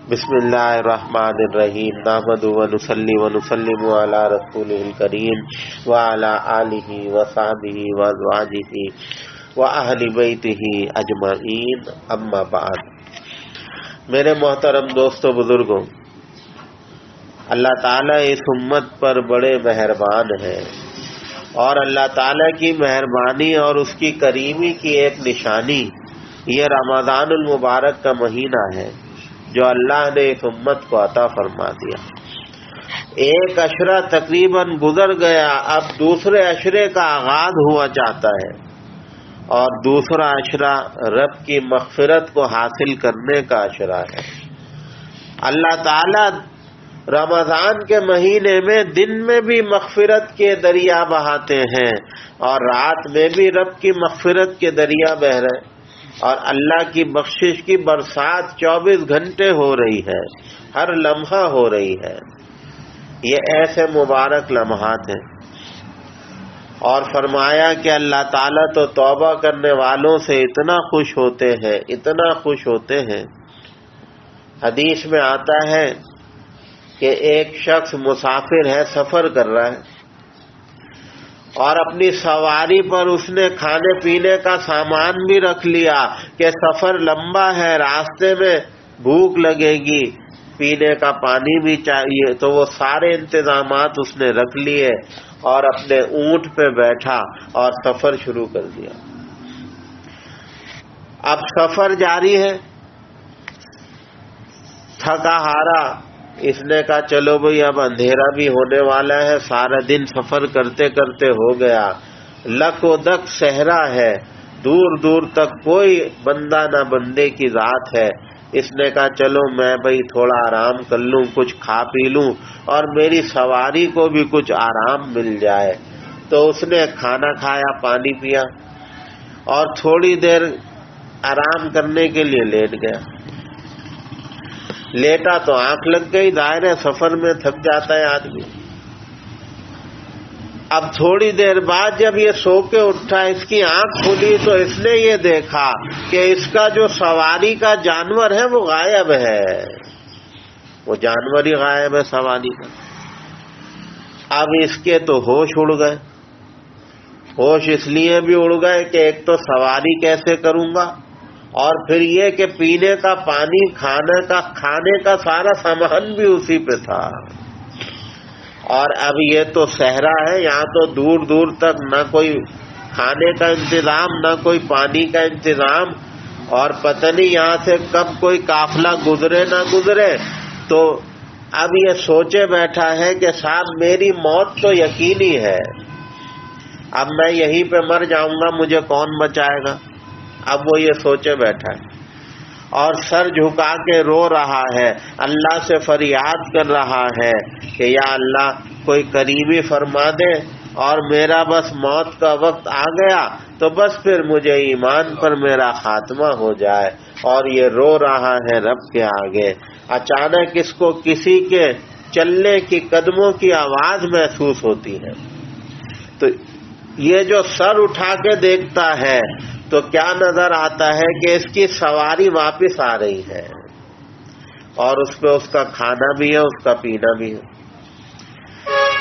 بسم اللہ الرحمن الرحیم نحمدہ ونصلی ونسلم علی رسولہ الکریم وعلی آلہ وصحبہ وازواجہ واہل بیتہ اجمعین، اما بعد۔ میرے محترم دوستو بزرگوں، اللہ تعالیٰ اس امت پر بڑے مہربان ہیں، اور اللہ تعالیٰ کی مہربانی اور اس کی کریمی کی ایک نشانی یہ رمضان المبارک کا مہینہ ہے جو اللہ نے اس امت کو عطا فرما دیا۔ ایک عشرہ تقریباً گزر گیا، اب دوسرے عشرے کا آغاز ہوا چاہتا ہے، اور دوسرا عشرہ رب کی مغفرت کو حاصل کرنے کا عشرہ ہے۔ اللہ تعالی رمضان کے مہینے میں دن میں بھی مغفرت کے دریا بہاتے ہیں، اور رات میں بھی رب کی مغفرت کے دریا بہ رہے ہیں، اور اللہ کی بخشش کی برسات 24 گھنٹے ہو رہی ہے، ہر لمحہ ہو رہی ہے۔ یہ ایسے مبارک لمحات ہیں، اور فرمایا کہ اللہ تعالیٰ تو توبہ کرنے والوں سے اتنا خوش ہوتے ہیں، اتنا خوش ہوتے ہیں۔ حدیث میں آتا ہے کہ ایک شخص مسافر ہے، سفر کر رہا ہے، اور اپنی سواری پر اس نے کھانے پینے کا سامان بھی رکھ لیا کہ سفر لمبا ہے، راستے میں بھوک لگے گی، پینے کا پانی بھی چاہیے، تو وہ سارے انتظامات اس نے رکھ لیے اور اپنے اونٹ پہ بیٹھا اور سفر شروع کر دیا۔ اب سفر جاری ہے، تھکا ہارا، اس نے کہا چلو بھئی اب اندھیرا بھی ہونے والا ہے، سارا دن سفر کرتے کرتے ہو گیا، لک و دک صحرا ہے، دور دور تک کوئی بندہ نہ بندے کی ذات ہے۔ اس نے کہا چلو میں بھئی تھوڑا آرام کر لوں، کچھ کھا پی لوں، اور میری سواری کو بھی کچھ آرام مل جائے۔ تو اس نے کھانا کھایا، پانی پیا، اور تھوڑی دیر آرام کرنے کے لیے لیٹ گیا۔ لیٹا تو آنکھ لگ گئی، ظاہر ہے سفر میں تھک جاتا ہے آدمی۔ اب تھوڑی دیر بعد جب یہ سو کے اٹھا، اس کی آنکھ کھلی تو اس نے یہ دیکھا کہ اس کا جو سواری کا جانور ہے وہ غائب ہے، وہ جانور ہی غائب ہے سواری کا۔ اب اس کے تو ہوش اڑ گئے، ہوش اس لیے بھی اڑ گئے کہ ایک تو سواری کیسے کروں گا، اور پھر یہ کہ پینے کا پانی، کھانے کا سارا سامان بھی اسی پہ تھا، اور اب یہ تو صحرا ہے، یہاں تو دور دور تک نہ کوئی کھانے کا انتظام، نہ کوئی پانی کا انتظام، اور پتہ نہیں یہاں سے کب کوئی قافلہ گزرے نہ گزرے۔ تو اب یہ سوچے بیٹھا ہے کہ صاحب میری موت تو یقینی ہے، اب میں یہیں پہ مر جاؤں گا، مجھے کون بچائے گا۔ اب وہ یہ سوچے بیٹھا ہے، اور سر جھکا کے رو رہا ہے، اللہ سے فریاد کر رہا ہے کہ یا اللہ کوئی قریبی فرما دے، اور میرا بس موت کا وقت آ گیا تو بس پھر مجھے ایمان پر میرا خاتمہ ہو جائے۔ اور یہ رو رہا ہے رب کے آگے۔ اچانک اس کو کسی کے چلنے کی قدموں کی آواز محسوس ہوتی ہے، تو یہ جو سر اٹھا کے دیکھتا ہے تو کیا نظر آتا ہے کہ اس کی سواری واپس آ رہی ہے، اور اس پہ اس کا کھانا بھی ہے، اس کا پینا بھی ہے۔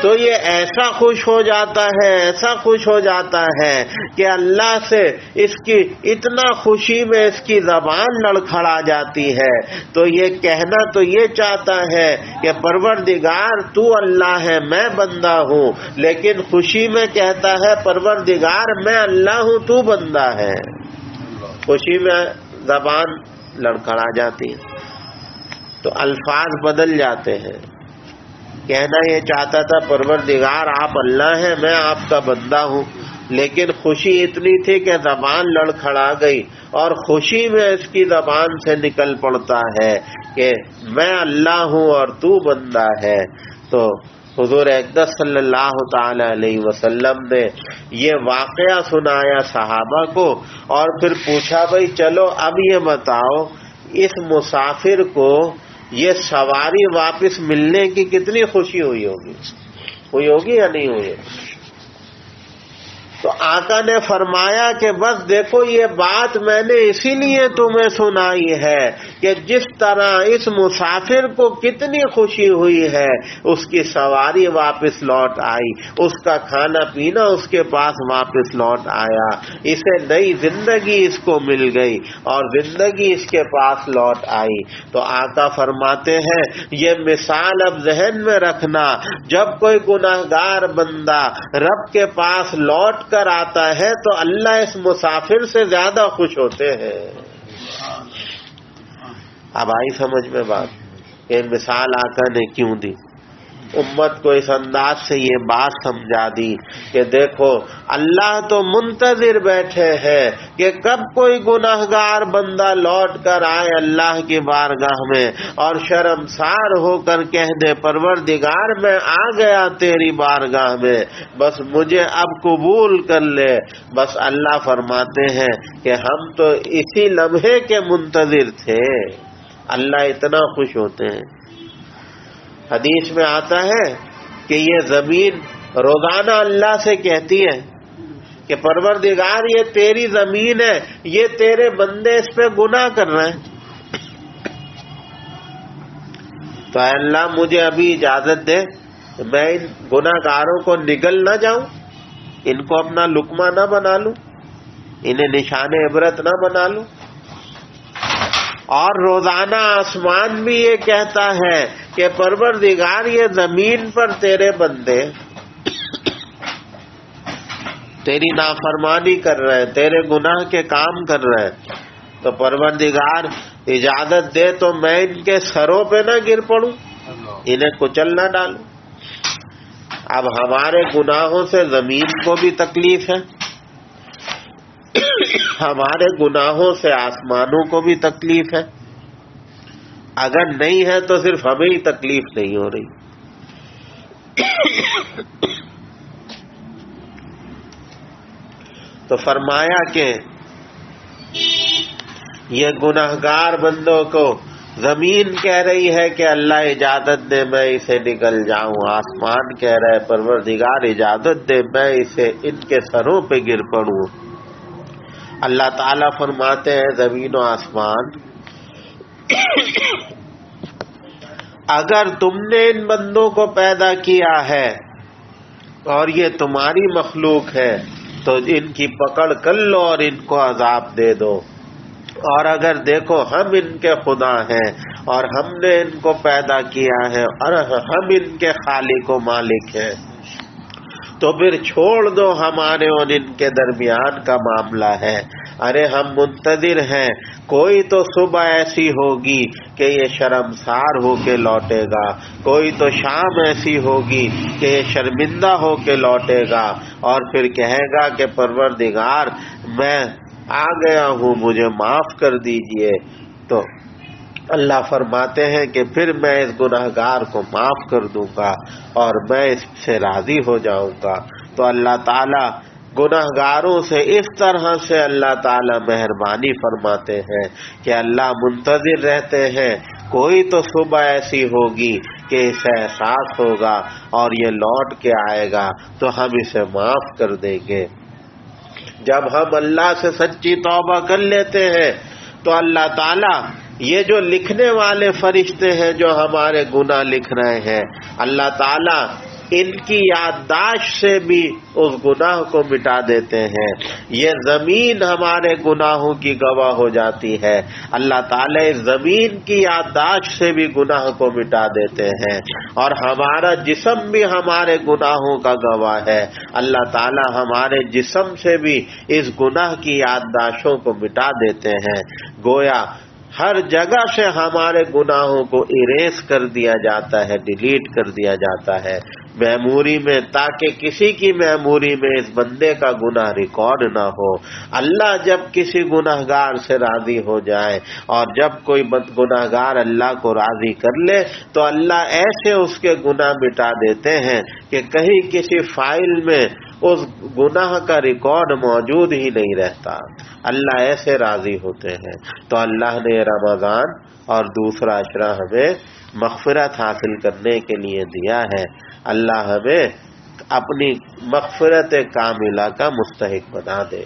تو یہ ایسا خوش ہو جاتا ہے، ایسا خوش ہو جاتا ہے کہ اللہ سے اس کی اتنا خوشی میں اس کی زبان لڑکھڑا جاتی ہے، تو یہ کہنا تو یہ چاہتا ہے کہ پروردگار تو اللہ ہے، میں بندہ ہوں، لیکن خوشی میں کہتا ہے پروردگار میں اللہ ہوں، تو بندہ ہے۔ خوشی میں زبان لڑکھڑا جاتی ہے، تو الفاظ بدل جاتے ہیں۔ کہنا یہ چاہتا تھا پروردگار آپ اللہ ہیں، میں آپ کا بندہ ہوں، لیکن خوشی اتنی تھی کہ زبان لڑکھڑا گئی، اور خوشی میں اس کی زبان سے نکل پڑتا ہے کہ میں اللہ ہوں اور تو بندہ ہے۔ تو حضور اقدس صلی اللہ تعالی علیہ وسلم نے یہ واقعہ سنایا صحابہ کو، اور پھر پوچھا بھئی چلو اب یہ بتاؤ اس مسافر کو یہ سواری واپس ملنے کی کتنی خوشی ہوئی ہوگی یا نہیں ہوئی؟ تو آقا نے فرمایا کہ بس دیکھو یہ بات میں نے اسی لیے تمہیں سنائی ہے کہ جس طرح اس مسافر کو کتنی خوشی ہوئی ہے، اس کی سواری واپس لوٹ آئی، اس کا کھانا پینا اس کے پاس واپس لوٹ آیا، اسے نئی زندگی اس کو مل گئی اور زندگی اس کے پاس لوٹ آئی۔ تو آقا فرماتے ہیں یہ مثال اب ذہن میں رکھنا، جب کوئی گناہگار بندہ رب کے پاس لوٹ کر آتا ہے تو اللہ اس مسافر سے زیادہ خوش ہوتے ہیں۔ اب آئی سمجھ میں بات، یہ مثال آقا نے کیوں دی؟ امت کو اس انداز سے یہ بات سمجھا دی کہ دیکھو اللہ تو منتظر بیٹھے ہیں کہ کب کوئی گناہگار بندہ لوٹ کر آئے اللہ کی بارگاہ میں اور شرمسار ہو کر کہہ دے پروردگار میں آ گیا تیری بارگاہ میں، بس مجھے اب قبول کر لے۔ بس اللہ فرماتے ہیں کہ ہم تو اسی لمحے کے منتظر تھے، اللہ اتنا خوش ہوتے ہیں۔ حدیث میں آتا ہے کہ یہ زمین روزانہ اللہ سے کہتی ہے کہ پروردگار یہ تیری زمین ہے، یہ تیرے بندے اس پہ گناہ کر رہے ہیں، تو اے اللہ مجھے ابھی اجازت دے میں ان گناہگاروں کو نگل نہ جاؤں، ان کو اپنا لقمہ نہ بنا لوں، انہیں نشان عبرت نہ بنا لوں۔ اور روزانہ آسمان بھی یہ کہتا ہے کہ پروردگار یہ زمین پر تیرے بندے تیری نافرمانی کر رہے ہیں، تیرے گناہ کے کام کر رہے ہیں، تو پروردگار اجازت دے تو میں ان کے سروں پہ نہ گر پڑوں، انہیں کچل نہ ڈالوں۔ اب ہمارے گناہوں سے زمین کو بھی تکلیف ہے، ہمارے گناہوں سے آسمانوں کو بھی تکلیف ہے، اگر نہیں ہے تو صرف ہمیں ہی تکلیف نہیں ہو رہی۔ تو فرمایا کہ یہ گناہگار بندوں کو زمین کہہ رہی ہے کہ اللہ اجازت دے میں اسے نگل جاؤں، آسمان کہہ رہا ہے پروردگار اجازت دے میں اسے ان کے سروں پہ گر پڑوں۔ اللہ تعالیٰ فرماتے ہیں زمین و آسمان اگر تم نے ان بندوں کو پیدا کیا ہے اور یہ تمہاری مخلوق ہے تو ان کی پکڑ کر لو اور ان کو عذاب دے دو، اور اگر دیکھو ہم ان کے خدا ہیں اور ہم نے ان کو پیدا کیا ہے اور ہم ان کے خالق و مالک ہیں تو پھر چھوڑ دو ہمارے اور ان کے درمیان کا معاملہ ہے۔ ارے ہم منتظر ہیں، کوئی تو صبح ایسی ہوگی کہ یہ شرمسار ہو کے لوٹے گا، کوئی تو شام ایسی ہوگی کہ یہ شرمندہ ہو کے لوٹے گا اور پھر کہے گا کہ پروردگار میں آ گیا ہوں مجھے معاف کر دیجئے۔ تو اللہ فرماتے ہیں کہ پھر میں اس گناہگار کو معاف کر دوں گا اور میں اس سے راضی ہو جاؤں گا۔ تو اللہ تعالیٰ گناہگاروں سے اس طرح سے اللہ تعالیٰ مہربانی فرماتے ہیں کہ اللہ منتظر رہتے ہیں، کوئی تو صبح ایسی ہوگی کہ اسے احساس ہوگا اور یہ لوٹ کے آئے گا تو ہم اسے معاف کر دیں گے۔ جب ہم اللہ سے سچی توبہ کر لیتے ہیں تو اللہ تعالیٰ یہ جو لکھنے والے فرشتے ہیں جو ہمارے گناہ لکھ رہے ہیں، اللہ تعالیٰ ان کی یادداشت سے بھی اس گناہ کو مٹا دیتے ہیں۔ یہ زمین ہمارے گناہوں کی گواہ ہو جاتی ہے، اللہ تعالیٰ اس زمین کی یادداشت سے بھی گناہ کو مٹا دیتے ہیں، اور ہمارا جسم بھی ہمارے گناہوں کا گواہ ہے، اللہ تعالیٰ ہمارے جسم سے بھی اس گناہ کی یادداشتوں کو مٹا دیتے ہیں۔ گویا ہر جگہ سے ہمارے گناہوں کو اریز کر دیا جاتا ہے، ڈیلیٹ کر دیا جاتا ہے میموری میں، تاکہ کسی کی میموری میں اس بندے کا گناہ ریکارڈ نہ ہو۔ اللہ جب کسی گناہگار سے راضی ہو جائے اور جب کوئی گناہگار اللہ کو راضی کر لے تو اللہ ایسے اس کے گناہ مٹا دیتے ہیں کہ کہیں کسی فائل میں اس گناہ کا ریکارڈ موجود ہی نہیں رہتا۔ اللہ ایسے راضی ہوتے ہیں۔ تو اللہ نے رمضان اور دوسرا عشرہ ہمیں مغفرت حاصل کرنے کے لیے دیا ہے۔ اللہ ہمیں اپنی مغفرت کاملہ کا مستحق بنا دے.